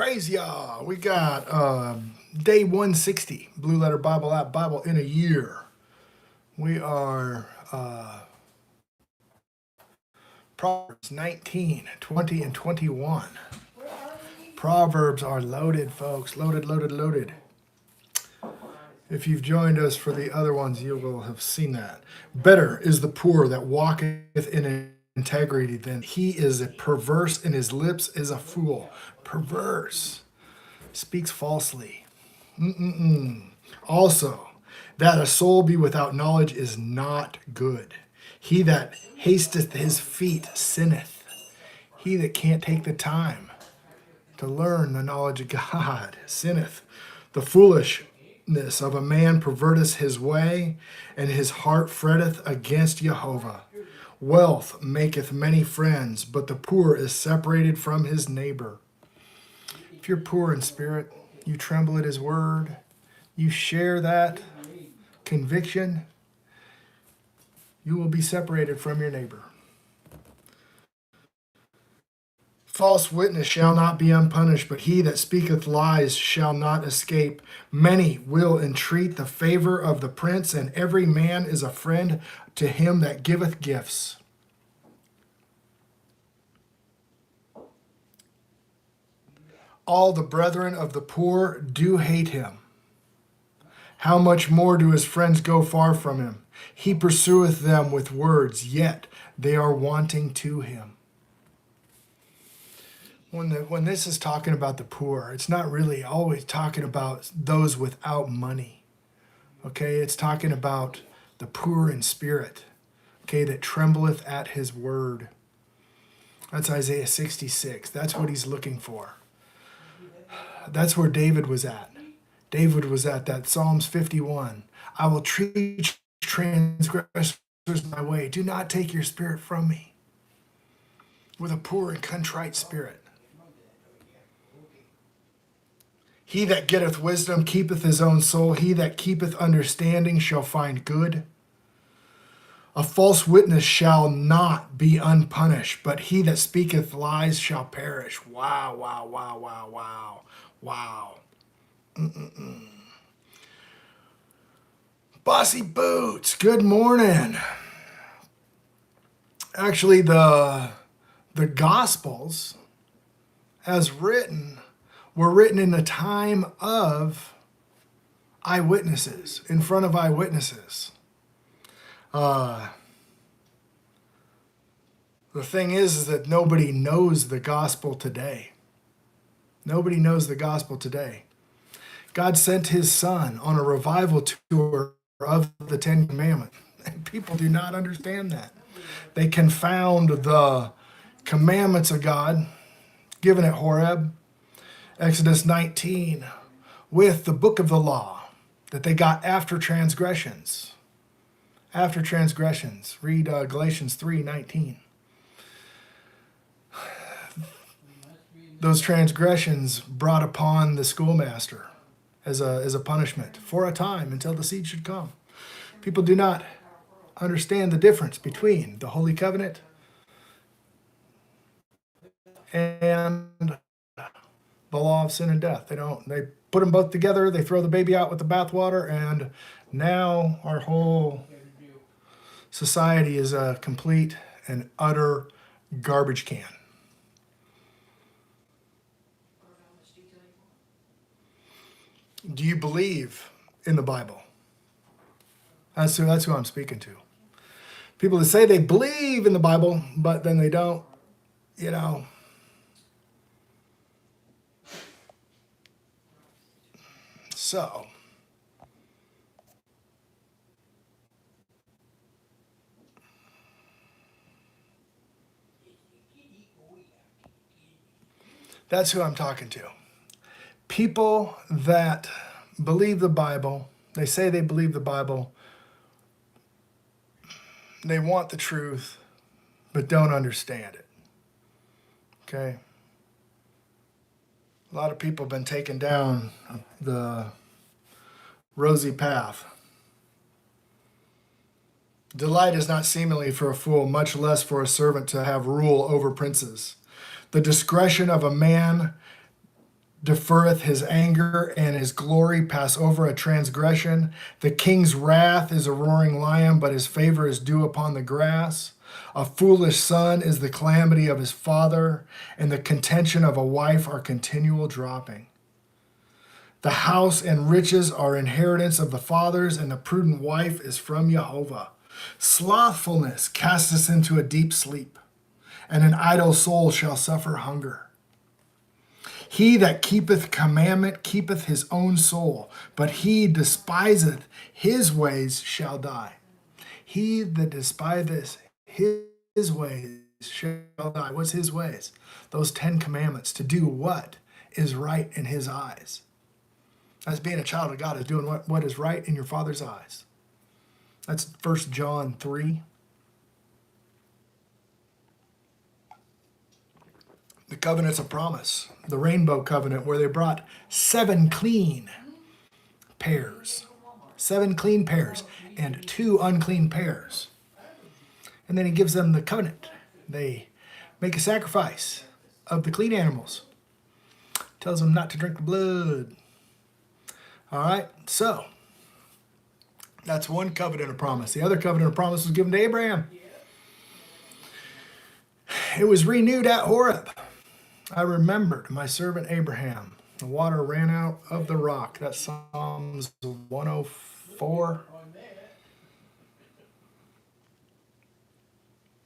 Praise y'all. We got day 160, Blue Letter Bible app, Bible in a Year. We are Proverbs 19, 20, and 21. Proverbs are loaded, folks. Loaded, loaded, loaded. If you've joined us for the other ones, you will have seen that. Better is the poor that walketh in integrity than he is perverse in his lips is a fool. Perverse. Speaks falsely. Also, that a soul be without knowledge is not good. He that hasteth his feet sinneth. He that can't take the time to learn the knowledge of God sinneth. The foolishness of a man perverteth his way, and his heart fretteth against Jehovah. Wealth maketh many friends, but the poor is separated from his neighbor. If you're poor in spirit, you tremble at his word, you share that conviction, you will be separated from your neighbor. False witness shall not be unpunished, but he that speaketh lies shall not escape. Many will entreat the favor of the prince, and every man is a friend to him that giveth gifts. All the brethren of the poor do hate him. How much more do his friends go far from him? He pursueth them with words, yet they are wanting to him. When this is talking about the poor, it's not really always talking about those without money. Okay, it's talking about the poor in spirit, okay, that trembleth at his word. That's Isaiah 66. That's what he's looking for. That's where David was at. David was at that Psalms 51. I will treat transgressors my way. Do not take your spirit from me. With a poor and contrite spirit. He that getteth wisdom keepeth his own soul. He that keepeth understanding shall find good. A false witness shall not be unpunished, but he that speaketh lies shall perish. Wow, wow, wow, wow, wow, wow. Bossy Boots, good morning. Actually, the Gospels, as written, were written in the time of eyewitnesses, in front of eyewitnesses. The thing is that nobody knows the gospel today. Nobody knows the gospel today. God sent his son on a revival tour of the Ten Commandments. And people do not understand that. They confound the commandments of God given at Horeb, Exodus 19, with the book of the law that they got after transgressions. After transgressions. Read Galatians 3:19. Those transgressions brought upon the schoolmaster as a punishment for a time until the seed should come. People do not understand the difference between the Holy Covenant and the law of sin and death. They put them both together, they throw the baby out with the bathwater, and now our whole society is a complete and utter garbage can. Do you believe in the Bible? That's who I'm speaking to. People that say they believe in the Bible, but then they don't, So, that's who I'm talking to. People that believe the Bible, they say they believe the Bible, they want the truth, but don't understand it. Okay? A lot of people have been taken down the rosy path. Delight is not seemingly for a fool, much less for a servant to have rule over princes. The discretion of a man deferreth his anger, and his glory pass over a transgression. The king's wrath is a roaring lion, but his favor is dew upon the grass. A foolish son is the calamity of his father, and the contention of a wife are continual dropping. The house and riches are inheritance of the fathers, and the prudent wife is from Jehovah. Slothfulness casts us into a deep sleep, and an idle soul shall suffer hunger. He that keepeth commandment keepeth his own soul, but he despiseth his ways shall die. He that despiseth his ways shall die. What's his ways? Those 10 commandments, to do what is right in his eyes. As being a child of God is doing what is right in your Father's eyes. That's 1 John 3. The covenants of promise, the rainbow covenant, where they brought 7 clean pairs. 7 clean pairs and 2 unclean pairs. And then he gives them the covenant. They make a sacrifice of the clean animals. Tells them not to drink the blood. All right, so that's one covenant of promise. The other covenant of promise was given to Abraham. It was renewed at Horeb. I remembered my servant Abraham. The water ran out of the rock. That's Psalms 104.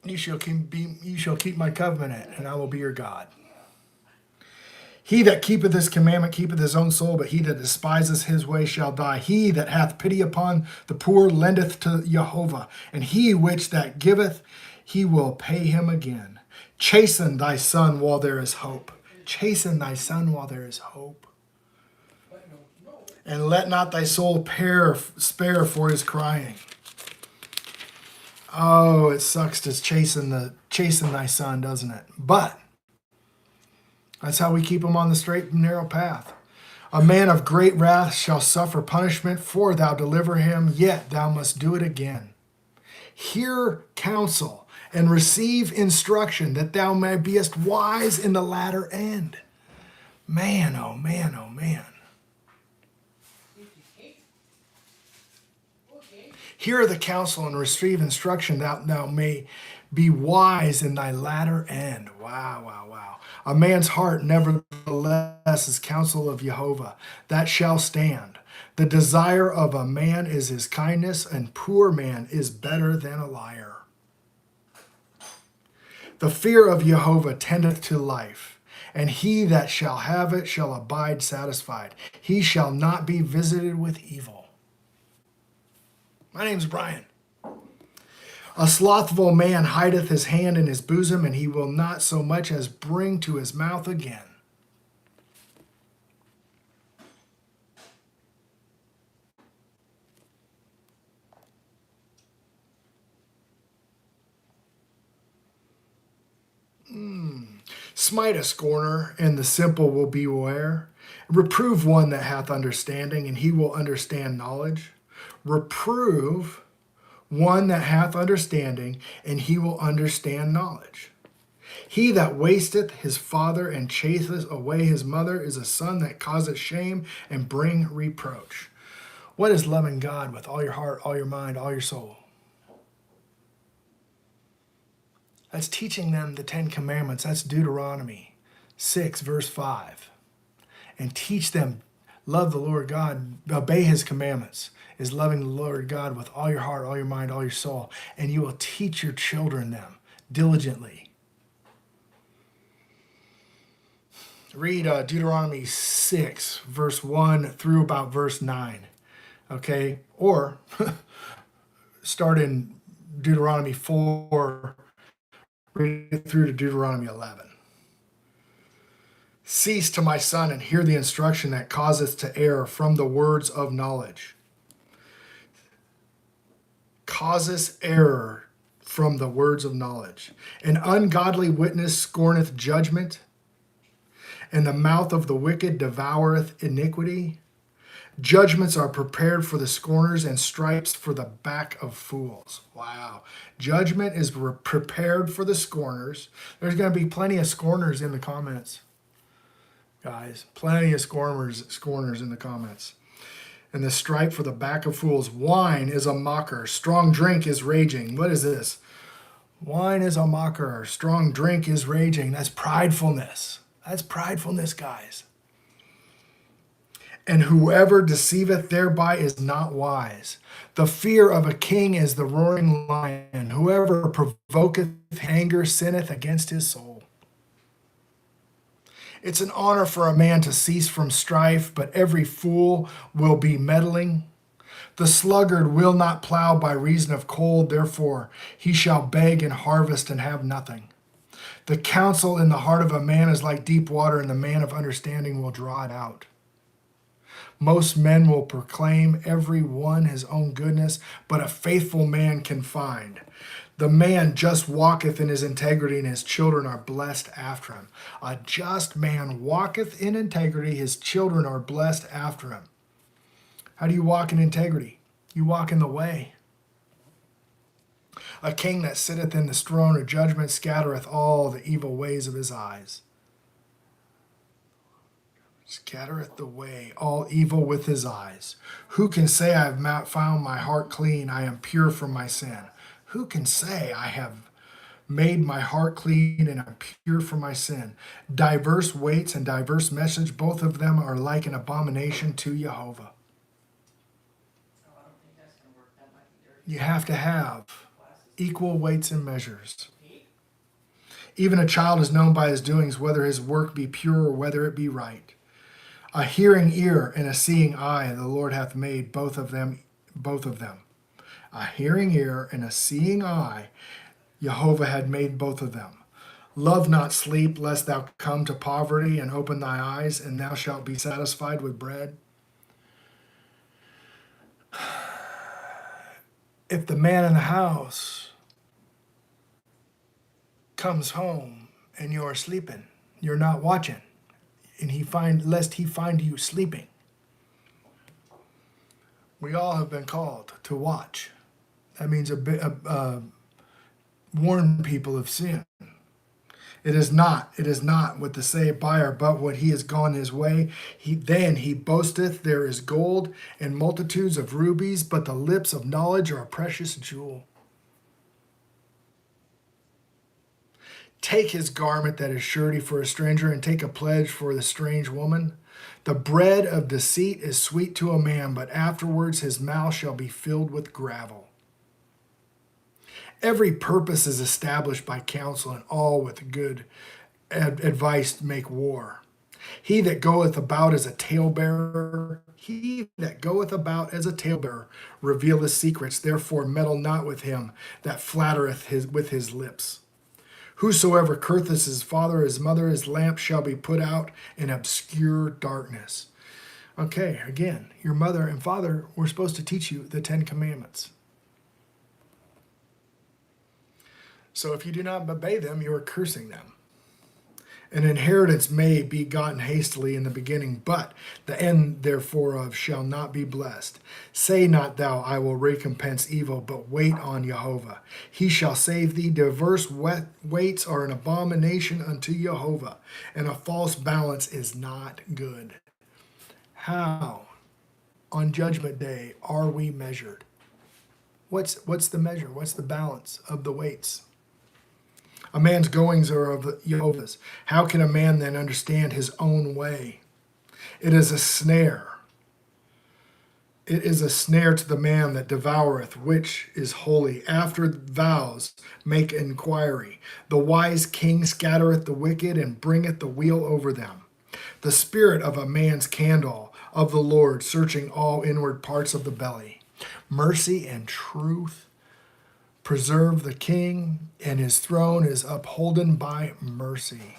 You shall keep my covenant, and I will be your God. He that keepeth his commandment keepeth his own soul, but he that despiseth his way shall die. He that hath pity upon the poor lendeth to Jehovah, and he which that giveth, he will pay him again. Chasten thy son while there is hope. Chasten thy son while there is hope. And let not thy soul spare for his crying. Oh, it sucks to chasten thy son, doesn't it? But that's how we keep him on the straight and narrow path. A man of great wrath shall suffer punishment, for thou deliver him, yet thou must do it again. Hear counsel and receive instruction, that thou mayest wise in the latter end. Man, oh man, oh man. Hear the counsel and receive instruction, that thou may be wise in thy latter end. Wow, wow, wow. A man's heart nevertheless is counsel of Jehovah, that shall stand. The desire of a man is his kindness, and poor man is better than a liar. The fear of Jehovah tendeth to life, and he that shall have it shall abide satisfied. He shall not be visited with evil. My name's Brian. A slothful man hideth his hand in his bosom, and he will not so much as bring to his mouth again. Smite a scorner, and the simple will beware. Reprove one that hath understanding, and he will understand knowledge. Reprove one that hath understanding, and he will understand knowledge. He that wasteth his father and chaseth away his mother is a son that causeth shame and bring reproach. What is loving God with all your heart, all your mind, all your soul? That's teaching them the 10 commandments. That's Deuteronomy 6, verse 5. And teach them, love the Lord God, obey his commandments, is loving the Lord God with all your heart, all your mind, all your soul. And you will teach your children them diligently. Read Deuteronomy 6, verse 1 through about verse 9. Okay? Or start in Deuteronomy 4, read it through to Deuteronomy 11. Cease to my son and hear the instruction that causeth to err from the words of knowledge. Causes error from the words of knowledge. An ungodly witness scorneth judgment, and the mouth of the wicked devoureth iniquity. Judgments are prepared for the scorners, and stripes for the back of fools. Wow. Judgment is prepared for the scorners. There's going to be plenty of scorners in the comments. guys. Plenty of scorners in the comments. And the stripe for the back of fools. Wine is a mocker. Strong drink is raging. What is this? Wine is a mocker. Strong drink is raging. That's pridefulness. That's pridefulness, guys. And whoever deceiveth thereby is not wise. The fear of a king is the roaring lion. Whoever provoketh anger sinneth against his soul. It's an honor for a man to cease from strife, but every fool will be meddling. The sluggard will not plow by reason of cold, therefore he shall beg and harvest and have nothing. The counsel in the heart of a man is like deep water, and the man of understanding will draw it out. Most men will proclaim every one his own goodness, but a faithful man can find. The man just walketh in his integrity, and his children are blessed after him. A just man walketh in integrity, his children are blessed after him. How do you walk in integrity? You walk in the way. A king that sitteth in the throne of judgment scattereth all the evil ways of his eyes. Scattereth the way, all evil with his eyes. Who can say I have found my heart clean, I am pure from my sin? Who can say I have made my heart clean and I'm pure from my sin? Diverse weights and diverse message, both of them are like an abomination to Jehovah. You have to have equal weights and measures. Even a child is known by his doings, whether his work be pure or whether it be right. A hearing ear and a seeing eye, the Lord hath made both of them. A hearing ear and a seeing eye, Jehovah had made both of them. Love not sleep, lest thou come to poverty, and open thy eyes, and thou shalt be satisfied with bread. If the man in the house comes home and you're sleeping, you're not watching, and lest he find you sleeping. We all have been called to watch. That means warn people of sin. It is not what the say buyer, but what he has gone his way. Then he boasteth, there is gold and multitudes of rubies, but the lips of knowledge are a precious jewel. Take his garment that is surety for a stranger, and take a pledge for the strange woman. The bread of deceit is sweet to a man, but afterwards his mouth shall be filled with gravel. Every purpose is established by counsel, and all with good advice make war. He that goeth about as a talebearer, revealeth secrets. Therefore meddle not with him that flattereth with his lips. Whosoever curseth his father or his mother, his lamp shall be put out in obscure darkness. Okay, again, your mother and father were supposed to teach you the 10 Commandments. So if you do not obey them, you are cursing them. An inheritance may be gotten hastily in the beginning, but the end therefore of shall not be blessed. Say not thou, I will recompense evil, but wait on Jehovah. He shall save thee. Diverse weights are an abomination unto Jehovah, and a false balance is not good. How, on Judgment Day, are we measured? What's the measure? What's the balance of the weights? A man's goings are of Jehovah's. How can a man then understand his own way? It is a snare. It is a snare to the man that devoureth, which is holy. After vows make inquiry. The wise king scattereth the wicked, and bringeth the wheel over them. The spirit of a man's candle of the Lord, searching all inward parts of the belly. Mercy and truth preserve the king, and his throne is upholden by mercy.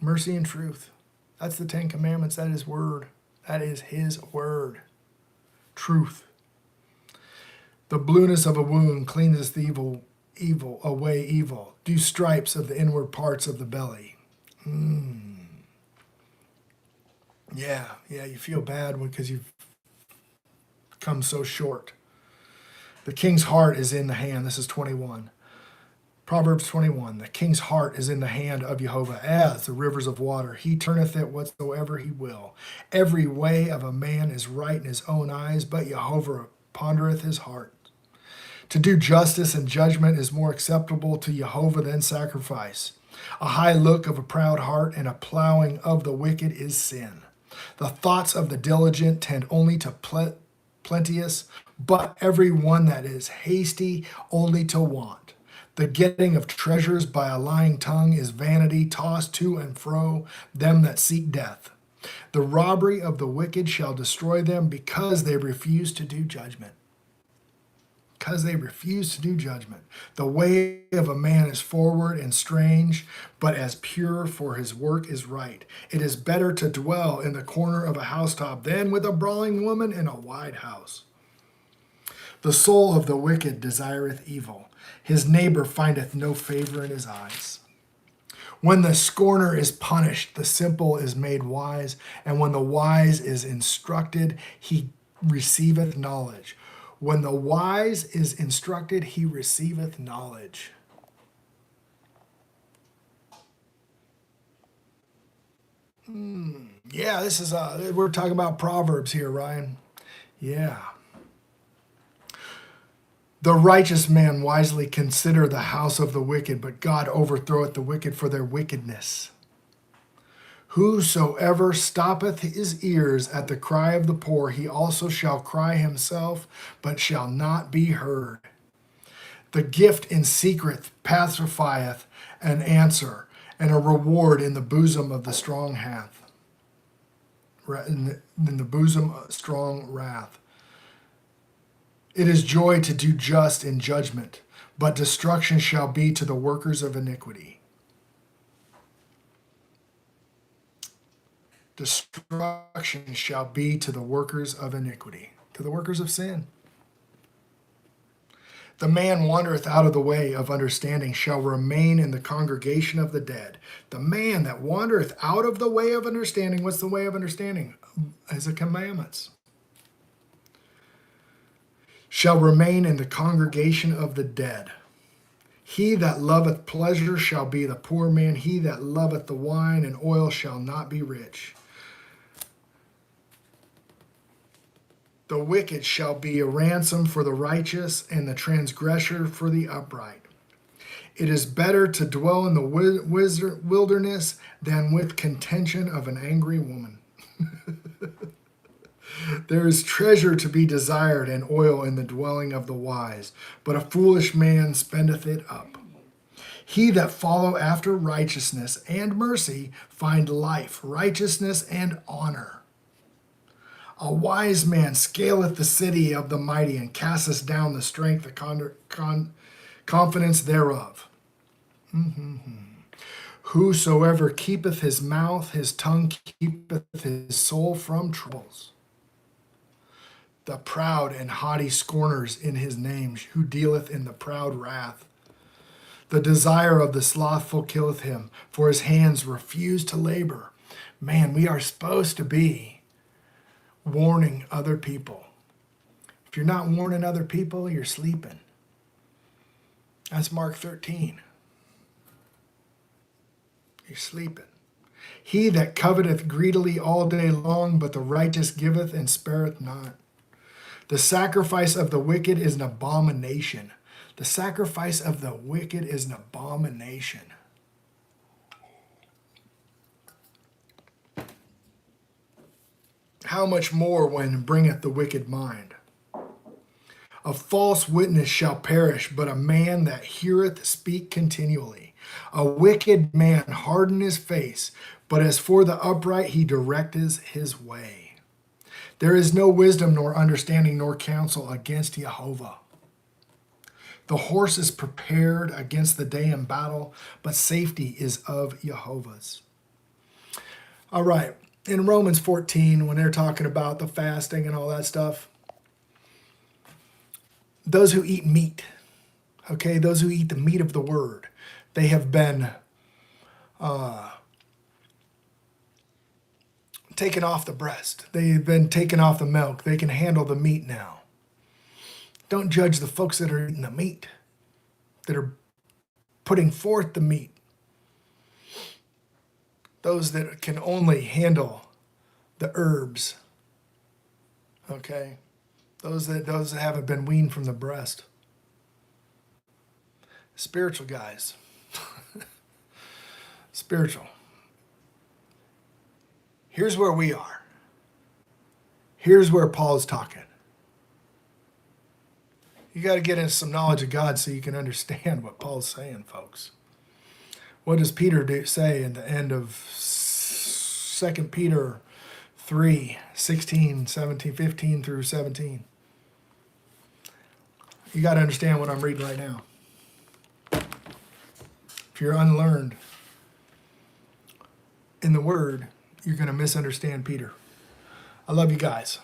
Mercy and truth. That's the 10 Commandments. That is word. That is his word. Truth. The blueness of a wound cleanseth the away evil. Do stripes of the inward parts of the belly. Yeah, you feel bad because you've come so short. The king's heart is in the hand. This is 21. Proverbs 21, the king's heart is in the hand of Jehovah as the rivers of water. He turneth it whatsoever he will. Every way of a man is right in his own eyes, but Jehovah pondereth his heart. To do justice and judgment is more acceptable to Jehovah than sacrifice. A high look of a proud heart and a plowing of the wicked is sin. The thoughts of the diligent tend only to plenteous, but every one that is hasty only to want. The getting of treasures by a lying tongue is vanity, tossed to and fro them that seek death. The robbery of the wicked shall destroy them because they refuse to do judgment. Because they refuse to do judgment. The way of a man is forward and strange, but as pure for his work is right. It is better to dwell in the corner of a housetop than with a brawling woman in a wide house. The soul of the wicked desireth evil. His neighbor findeth no favor in his eyes. When the scorner is punished, the simple is made wise, and when the wise is instructed, he receiveth knowledge. When the wise is instructed, he receiveth knowledge. Yeah, this is we're talking about Proverbs here, Ryan. Yeah. The righteous man wisely consider the house of the wicked, but God overthroweth the wicked for their wickedness. Whosoever stoppeth his ears at the cry of the poor, he also shall cry himself, but shall not be heard. The gift in secret pacifieth an answer, and a reward in the bosom of the strong hath. In the bosom of strong wrath. It is joy to do just in judgment, but destruction shall be to the workers of iniquity. Destruction shall be to the workers of iniquity, to the workers of sin. The man wandereth out of the way of understanding shall remain in the congregation of the dead. The man that wandereth out of the way of understanding, what's the way of understanding? Is the commandments. Shall remain in the congregation of the dead. He that loveth pleasure shall be the poor man. He that loveth the wine and oil shall not be rich. The wicked shall be a ransom for the righteous, and the transgressor for the upright. It is better to dwell in the wilderness than with contention of an angry woman. There is treasure to be desired and oil in the dwelling of the wise, but a foolish man spendeth it up. He that follow after righteousness and mercy find life, righteousness, and honor. A wise man scaleth the city of the mighty and casteth down the strength, the confidence thereof. Whosoever keepeth his mouth, his tongue keepeth his soul from troubles. The proud and haughty scorners in his name, who dealeth in the proud wrath. The desire of the slothful killeth him, for his hands refuse to labor. Man, we are supposed to be warning other people. If you're not warning other people, you're sleeping. That's Mark 13. You're sleeping. He that coveteth greedily all day long, but the righteous giveth and spareth not. The sacrifice of the wicked is an abomination. The sacrifice of the wicked is an abomination. How much more when bringeth the wicked mind? A false witness shall perish, but a man that heareth speak continually. A wicked man harden his face, but as for the upright he directeth his way. There is no wisdom nor understanding nor counsel against Jehovah. The horse is prepared against the day in battle, but safety is of Jehovah's. All right, in Romans 14, when they're talking about the fasting and all that stuff, those who eat meat, okay, those who eat the meat of the word, they have been taken off the breast. They've been taken off the milk. They can handle the meat now. Don't judge the folks that are eating the meat, that are putting forth the meat. Those that can only handle the herbs. Okay? Those that haven't been weaned from the breast. Spiritual guys. Spiritual. Here's where we are. Here's where Paul is talking. You got to get into some knowledge of God so you can understand what Paul's saying, folks. What does Peter say in the end of 2 Peter 3, 16, 17, 15 through 17? You got to understand what I'm reading right now. If you're unlearned in the Word, you're going to misunderstand Peter. I love you guys.